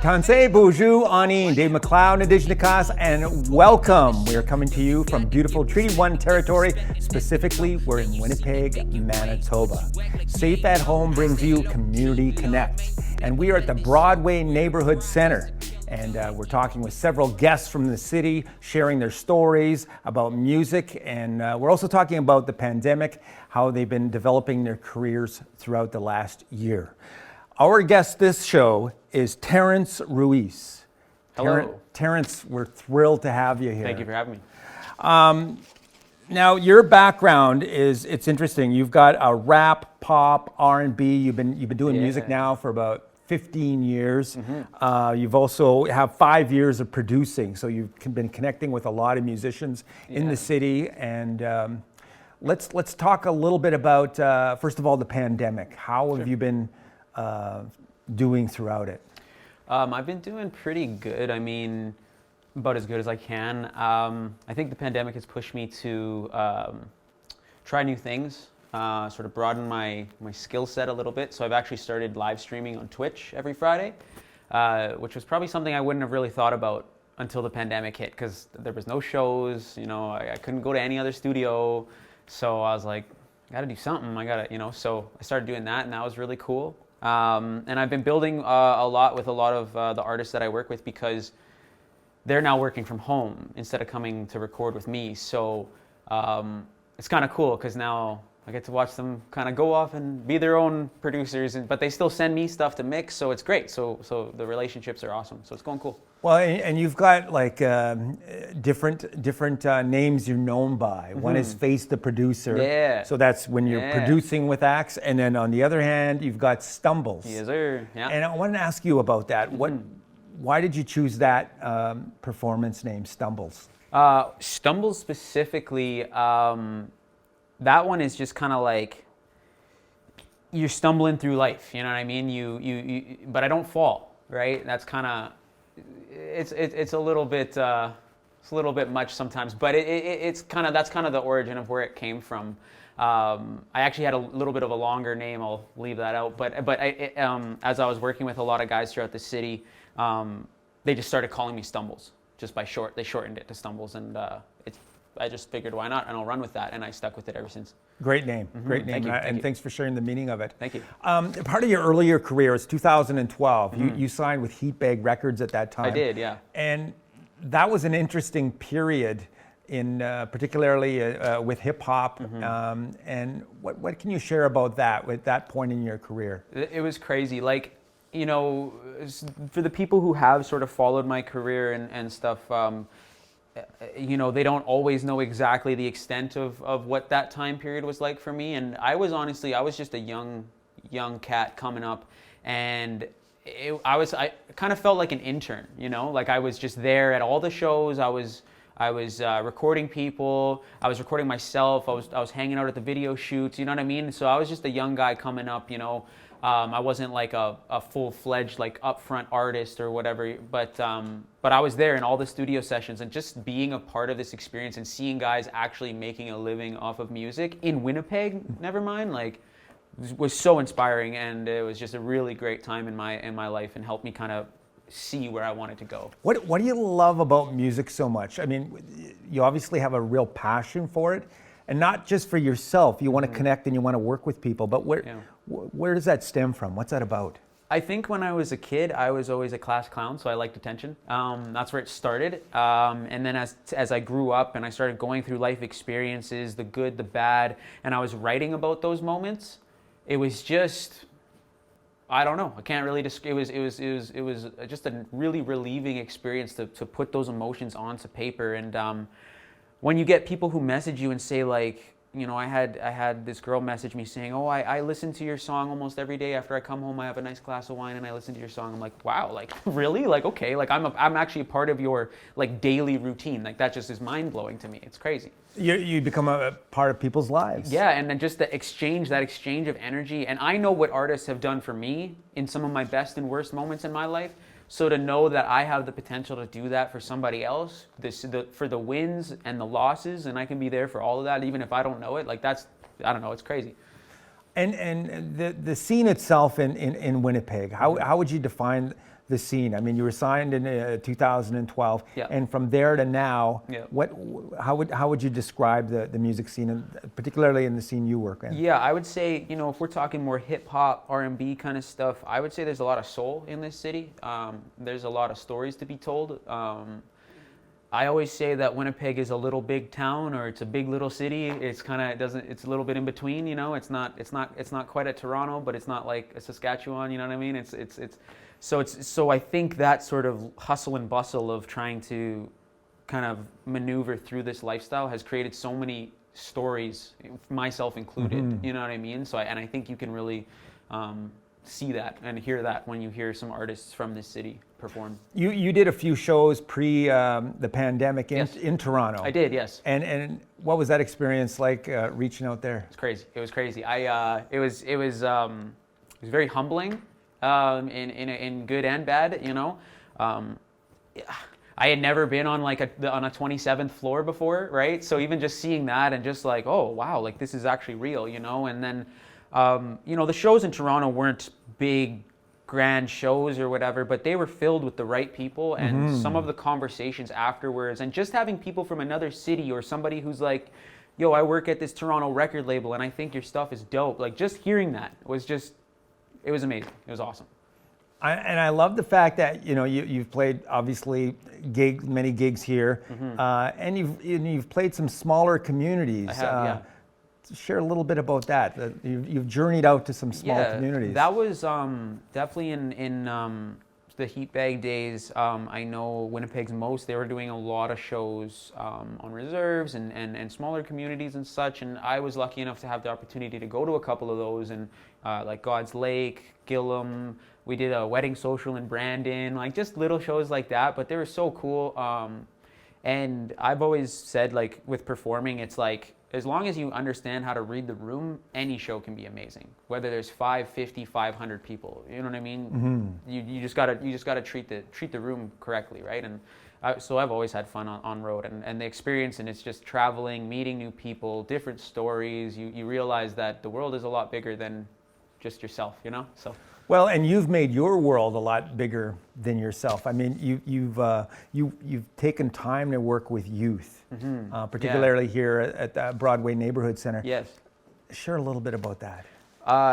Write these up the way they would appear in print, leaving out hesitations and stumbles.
Tansei, Bonjour, Ani, Dave McLeod, Indigenous, and welcome. We are coming to you from beautiful Treaty 1 territory. Specifically, we're in Winnipeg, Manitoba. Safe at Home brings you Community Connect. And we are at the Broadway Neighborhood Center. And we're talking with several guests from the city, sharing their stories about music. And we're also talking about the pandemic, how they've been developing their careers throughout the last year. Our guest this show is Terence Ruiz. Hello. Terence, we're thrilled to have you here. Thank you for having me. Now, your background it's interesting. You've got a rap, pop, R&B. You've been doing music now for about 15 years. Mm-hmm. You've also have 5 years of producing, so you've been connecting with a lot of musicians in the city. And let's talk a little bit about, first of all, the pandemic. How have you been doing throughout it? I've been doing pretty good. I mean, about as good as I can. I think the pandemic has pushed me to try new things, sort of broaden my skill set a little bit. So I've actually started live streaming on Twitch every Friday, which was probably something I wouldn't have really thought about until the pandemic hit, because there was no shows, I couldn't go to any other studio. So I was like, I gotta do something. So I started doing that, and that was really cool. And I've been building a lot with a lot of the artists that I work with, because they're now working from home instead of coming to record with me. So it's kind of cool, because now I get to watch them kind of go off and be their own producers, but they still send me stuff to mix, so it's great. So the relationships are awesome. So it's going cool. Well, and you've got like different names you're known by. Mm-hmm. One is Face the Producer. Yeah. So that's when you're producing with acts. And then on the other hand, you've got Stumbles. Yes, sir. Yeah. And I wanted to ask you about that. Why did you choose that performance name, Stumbles? Stumbles specifically, that one is just kind of like you're stumbling through life. You know what I mean? You but I don't fall, right? That's kind of it's a little bit much sometimes, but that's kind of the origin of where it came from. I actually had a little bit of a longer name. I'll leave that out. But as I was working with a lot of guys throughout the city, they just started calling me Stumbles just by short. They shortened it to Stumbles, and I just figured, why not? And I'll run with that, and I stuck with it ever since. Great name, great name, Thank you. Thanks for sharing the meaning of it. Thank you. Part of your earlier career is 2012. You signed with Heatbag Records at that time. I did, yeah. And that was an interesting period, in particularly with hip hop. And what can you share about that, with that point in your career? It was crazy. Like, for the people who have sort of followed my career and stuff, they don't always know exactly the extent of what that time period was like for me. And I was just a young cat coming up, and I kind of felt like an intern, like I was just there at all the shows. I was recording people. I was recording myself. I was hanging out at the video shoots. You know what I mean? So I was just a young guy coming up. I wasn't like a full-fledged like upfront artist or whatever, but I was there in all the studio sessions, and just being a part of this experience and seeing guys actually making a living off of music in Winnipeg, never mind, like, was so inspiring, and it was just a really great time in my life, and helped me kind of see where I wanted to go. What do you love about music so much? I mean, you obviously have a real passion for it, and not just for yourself. You want to connect and you want to work with people, but where does that stem from? What's that about? I think when I was a kid, I was always a class clown, so I liked attention. That's where it started. And then as I grew up and I started going through life experiences, the good, the bad, and I was writing about those moments, it was just, I don't know. I can't really describe. It was just a really relieving experience to put those emotions onto paper. And when you get people who message you and say, like, I had this girl message me saying, "Oh, I listen to your song almost every day. After I come home, I have a nice glass of wine and I listen to your song." I'm like, wow, like, really? Like, okay, like I'm actually a part of your like daily routine. Like, that just is mind blowing to me. It's crazy. You become a part of people's lives. Yeah, and then just that exchange of energy. And I know what artists have done for me in some of my best and worst moments in my life. So to know that I have the potential to do that for somebody else, for the wins and the losses, and I can be there for all of that, even if I don't know it, like, that's, I don't know, it's crazy. And the scene itself in Winnipeg, how would you define the scene? I mean, you were signed in 2012, Yeah. and from there to now, Yeah. how would you describe the music scene, and particularly in the scene you work in? Yeah, I would say, if we're talking more hip hop, R&B kind of stuff, I would say there's a lot of soul in this city. There's a lot of stories to be told. I always say that Winnipeg is a little big town, or it's a big little city. It's it's a little bit in between, It's not quite a Toronto, but it's not like a Saskatchewan, you know what I mean? So I think that sort of hustle and bustle of trying to kind of maneuver through this lifestyle has created so many stories, myself included, you know what I mean? And I think you can really see that and hear that when you hear some artists from this city perform. You did a few shows pre the pandemic in Toronto. I did, yes. And what was that experience like, reaching out there? It's crazy. It was crazy. It was very humbling, in good and bad. I had never been on on a 27th floor before, right? So even just seeing that and just like, oh wow, like this is actually real, And then, the shows in Toronto weren't big, grand shows or whatever, but they were filled with the right people, and some of the conversations afterwards, and just having people from another city or somebody who's like, yo, I work at this Toronto record label and I think your stuff is dope. Like just hearing that it was amazing. It was awesome. I love the fact that you've played obviously many gigs here, and you've played some smaller communities. I have, yeah. Share a little bit about that. You've journeyed out to some small communities. That was definitely in the Heatbag days. I know Winnipeg's Most, they were doing a lot of shows on reserves and smaller communities and such, and I was lucky enough to have the opportunity to go to a couple of those, and like God's Lake, Gillam. We did a wedding social in Brandon, like just little shows like that, but they were so cool. And I've always said, like with performing, it's like, as long as you understand how to read the room, any show can be amazing. Whether there's 5, 50, 500 people, you know what I mean? You just gotta treat the room correctly, right? And so I've always had fun on road, and the experience, and it's just traveling, meeting new people, different stories. You realize that the world is a lot bigger than just yourself, So. Well, and you've made your world a lot bigger than yourself. I mean, you've taken time to work with youth, particularly here at the Broadway Neighborhood Center. Yes. Share a little bit about that.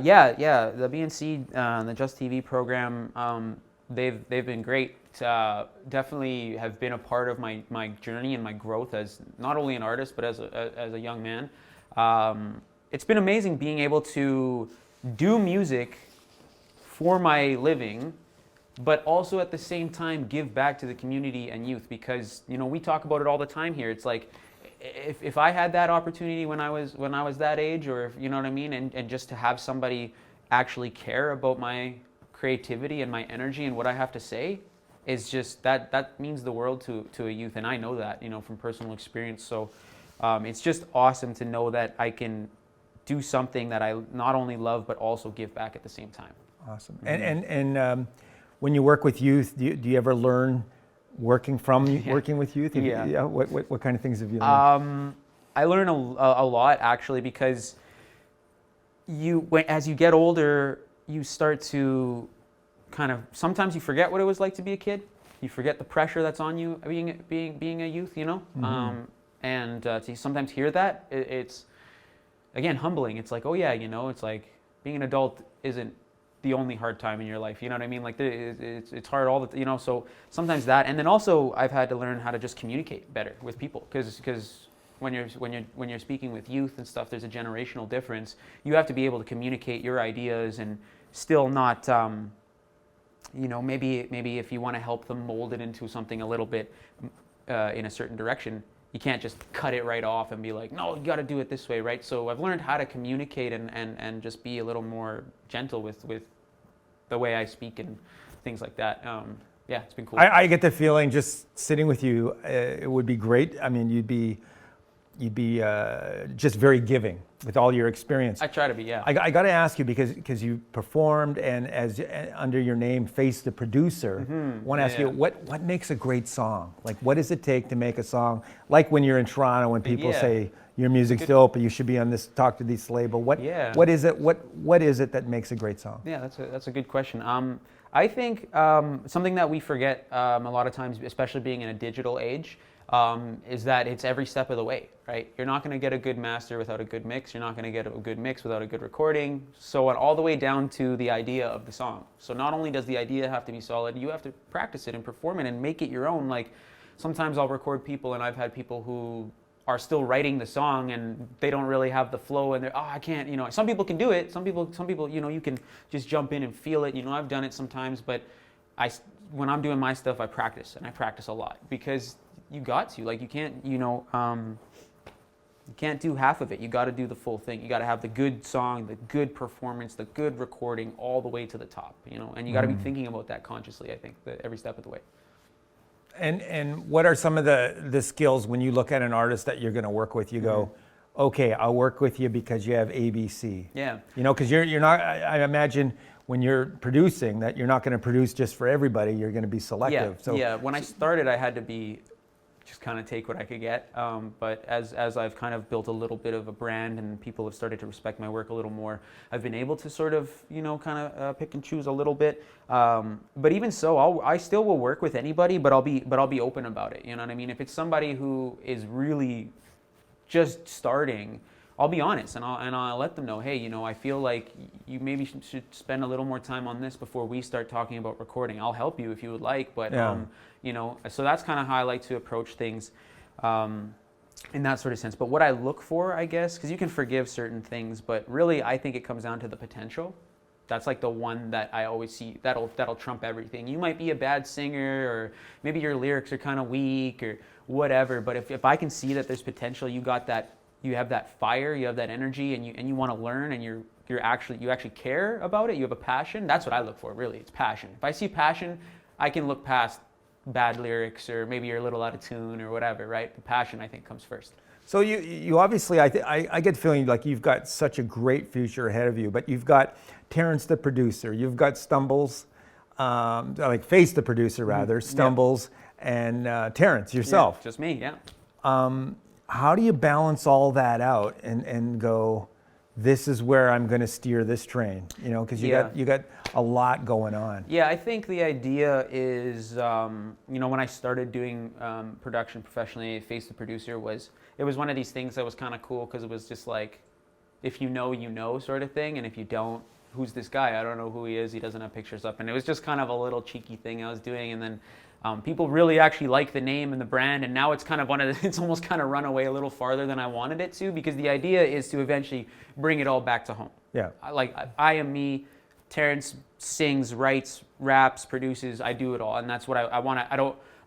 Yeah. The BNC, the Just TV program, they've been great. Definitely have been a part of my journey and my growth as not only an artist but as a young man. It's been amazing being able to do music for my living, but also at the same time give back to the community and youth, because we talk about it all the time here. It's like if I had that opportunity when I was that age, or if, you know what I mean, and just to have somebody actually care about my creativity and my energy and what I have to say, is just that means the world to a youth, and I know that from personal experience. So it's just awesome to know that I can do something that I not only love but also give back at the same time. Awesome. And when you work with youth, do you ever learn working with youth? Yeah. What kind of things have you learned? I learn a lot, actually, because as you get older, you start to kind of, sometimes you forget what it was like to be a kid. You forget the pressure that's on you being a youth, and to sometimes hear that, it's again humbling. It's like, oh yeah, it's like being an adult isn't the only hard time in your life, you know what I mean? Like it's hard all the, so sometimes that, and then also I've had to learn how to just communicate better with people, because when you're speaking with youth and stuff, there's a generational difference. You have to be able to communicate your ideas and still not, maybe if you want to help them mold it into something a little bit in a certain direction, you can't just cut it right off and be like, no, you got to do it this way, right? So I've learned how to communicate and just be a little more gentle with the way I speak and things like that. Yeah, it's been cool. I get the feeling just sitting with you, it would be great. I mean, you'd be just very giving with all your experience. I try to be, yeah. I got to ask you, because you performed and as under your name, Face the Producer. I want to ask you, what makes a great song? Like, what does it take to make a song? Like when you're in Toronto, when people say your music's dope, but you should be on this, talk to this label. What is it? What is it that makes a great song? Yeah, that's a good question. I think something that we forget a lot of times, especially being in a digital age, is that it's every step of the way, right? You're not going to get a good master without a good mix. You're not going to get a good mix without a good recording. So on all the way down to the idea of the song. So not only does the idea have to be solid, you have to practice it and perform it and make it your own. Like sometimes I'll record people, and I've had people who are still writing the song and they don't really have the flow, and they're, oh, I can't, some people can do it. Some people, you can just jump in and feel it. I've done it sometimes, but when I'm doing my stuff, I practice, and I practice a lot, because you got to, like, you can't, you can't do half of it. You got to do the full thing. You got to have the good song, the good performance, the good recording, all the way to the top, and you got to be thinking about that consciously, I think, every step of the way. And what are some of the skills when you look at an artist that you're going to work with? You go, okay, I'll work with you because you have ABC. Yeah. Because you're not. I imagine when you're producing that you're not going to produce just for everybody. You're going to be selective. Yeah. So yeah. When I started, I had to be just kind of take what I could get. But as I've kind of built a little bit of a brand and people have started to respect my work a little more, I've been able to sort of, kind of pick and choose a little bit. But even so, I still will work with anybody, but I'll be open about it. You know what I mean? If it's somebody who is really just starting, I'll be honest, and I'll let them know, hey, I feel like you maybe should spend a little more time on this before we start talking about recording. I'll help you if you would like, but so that's kind of how I like to approach things in that sort of sense. But what I look for, I guess, because you can forgive certain things, but really I think it comes down to the potential. That's like the one that I always see that'll trump everything. You might be a bad singer, or maybe your lyrics are kind of weak or whatever, but if I can see that there's potential, you have that fire, you have that energy, and you want to learn, and you actually care about it, you have a passion. That's what I look for, really. It's passion. If I see passion, I can look past bad lyrics, or maybe you're a little out of tune or whatever, right? The passion, I think, comes first. So you obviously, I get the feeling like you've got such a great future ahead of you, but you've got Terence the producer, you've got Stumbles, like Face the producer rather, Stumbles, and Terence yourself. Yeah, just me, yeah. How do you balance all that out and go, this is where I'm going to steer this train? Because you got a lot going on. Yeah, I think the idea is, when I started doing production professionally, Face the producer it was one of these things that was kind of cool, because it was just like, if you know sort of thing, and if you don't, who's this guy? I don't know who he is. He doesn't have pictures up. And it was just kind of a little cheeky thing I was doing, and then people really actually like the name and the brand, and now it's kind of it's almost kind of run away a little farther than I wanted it to, because the idea is to eventually bring it all back to home. Yeah. I am me. Terence sings, writes, raps, produces. I do it all, and that's what I want to. I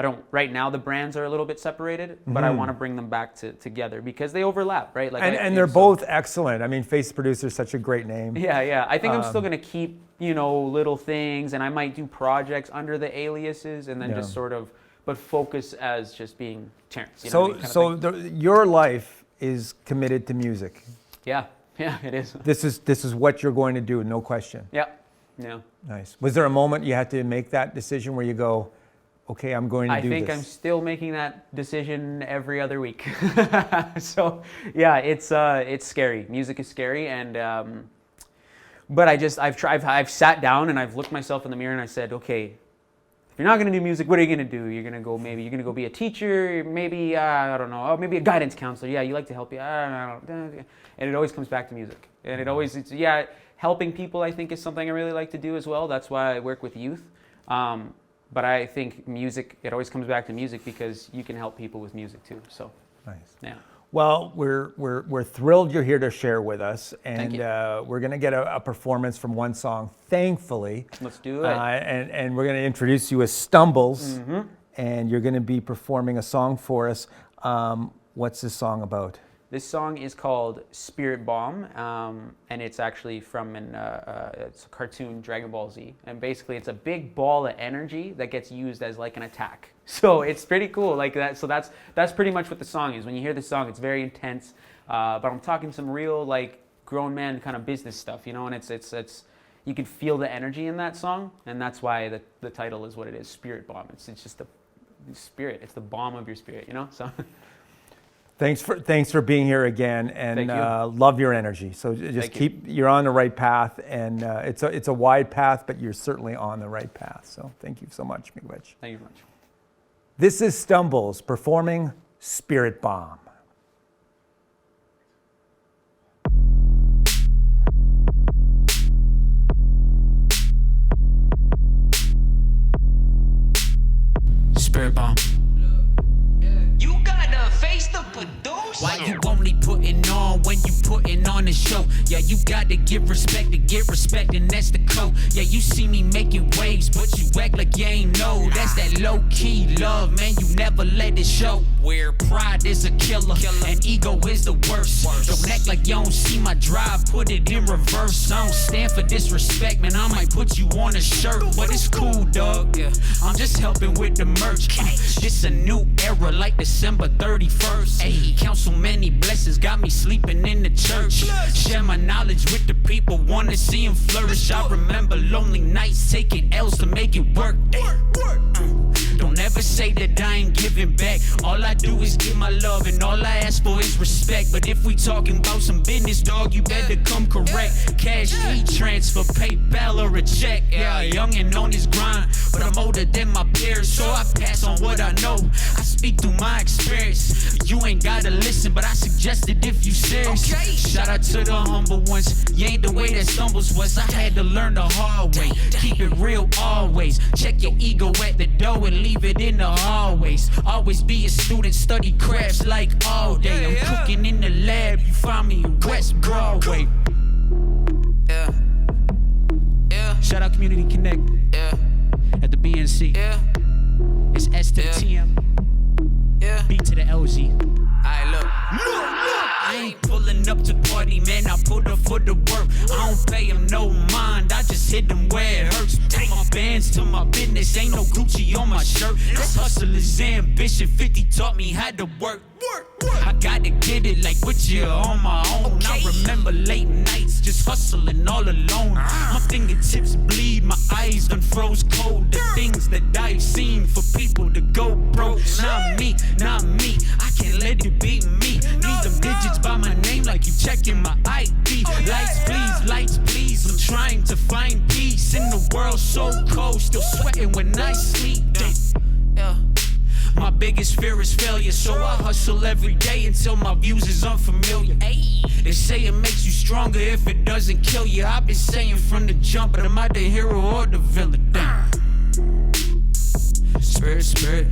don't. Right now, the brands are a little bit separated, but I want to bring them back together, because they overlap, right? And they're both excellent. I mean, Face Producer is such a great name. Yeah. I think I'm still going to keep, little things, and I might do projects under the aliases, and then just sort of, but focus as just being Terence. Your life is committed to music. Yeah, it is. This is what you're going to do, no question. Yeah. Nice. Was there a moment you had to make that decision where you go, okay, I'm going to do this? I think I'm still making that decision every other week. So yeah, it's scary. Music is scary, and but I've sat down and I've looked myself in the mirror and I said, okay, if you're not going to do music, what are you going to do? You're going to go be a teacher, maybe I don't know, maybe a guidance counselor. Yeah, you like to help you. I don't know. And it always comes back to music, and helping people, I think, is something I really like to do as well. That's why I work with youth. But I think music, it always comes back to music, because you can help people with music too. So nice. Yeah. Well, we're thrilled you're here to share with us, and we're going to get a performance from one song, thankfully. Let's do it. And we're going to introduce you as Stumbles, and you're going to be performing a song for us. What's this song about? This song is called Spirit Bomb, and it's actually from it's a cartoon, Dragon Ball Z. And basically, it's a big ball of energy that gets used as like an attack. So it's pretty cool, like that. So that's pretty much what the song is. When you hear the song, it's very intense. But I'm talking some real like grown man kind of business stuff, and it's you can feel the energy in that song, and that's why the title is what it is, Spirit Bomb. It's just the spirit. It's the bomb of your spirit, So. Thanks for being here again, and love your energy. So just you're on the right path, and it's a wide path, but you're certainly on the right path. So thank you so much, Miigwech. Thank you very much. This is Stumbles performing Spirit Bomb. Spirit Bomb. You gotta face the producer. Why you only putting on when you putting on the show? Yeah, you gotta give respect to get respect, and that's the code. Yeah, you see me making waves, but you act like you ain't know. That's that low-key love, man, you never let it show. Where pride is a killer, and ego is the worst. Don't act like you don't see my drive, put it in reverse. I don't stand for disrespect, man, I might put you on a shirt, but it's cool, dog. Yeah, I'm just helping with the merch. This a new era, like December 31st. Hey, count so many blessings, got me sleeping in the church. Share my knowledge with the people, wanna see them flourish. I remember lonely nights, taking L's to make it work. Don't ever say that I ain't giving back. All I do is give my love, and all I ask for is respect. But if we talking about some business, dog, you better come correct. Cash, e-transfer, PayPal, or a check. Yeah, young and on this grind, but I'm older than my peers, so I pass on what I know. I speak through my experience. You ain't gotta listen, but I suggest it if you serious. Shout out to the humble ones. You ain't the way that stumbles was. I had to learn the hard way. Keep it real always. Check your ego at the door and leave it in the hallways. Always be a student, study crafts like all day. I'm cooking in the lab, you find me in West Broadway. Yeah. Shout out Community Connect. At the BNC. It's S to the TM. B to the LZ. Alright, look. I ain't pulling up to party, man, I pulled up for the work. I don't pay him no mind, I just hit them where it hurts. Take my bands to my business, ain't no Gucci on my shirt. This hustle is ambition, 50 taught me how to work. I gotta get it like with you on my own. I remember late nights just hustling all alone. My fingertips bleed, my eyes done froze cold. The things that I've seen for people to go broke. Not me, I can't let it be me. Need them digits by my name like you checking my ID. Lights please, I'm trying to find peace in the world so cold, still sweating when I sleep. My biggest fear is failure, so I hustle every day until my views is unfamiliar. They say it makes you stronger if it doesn't kill you. I've been saying from the jump, but am I the hero or the villain? Damn. Spirit.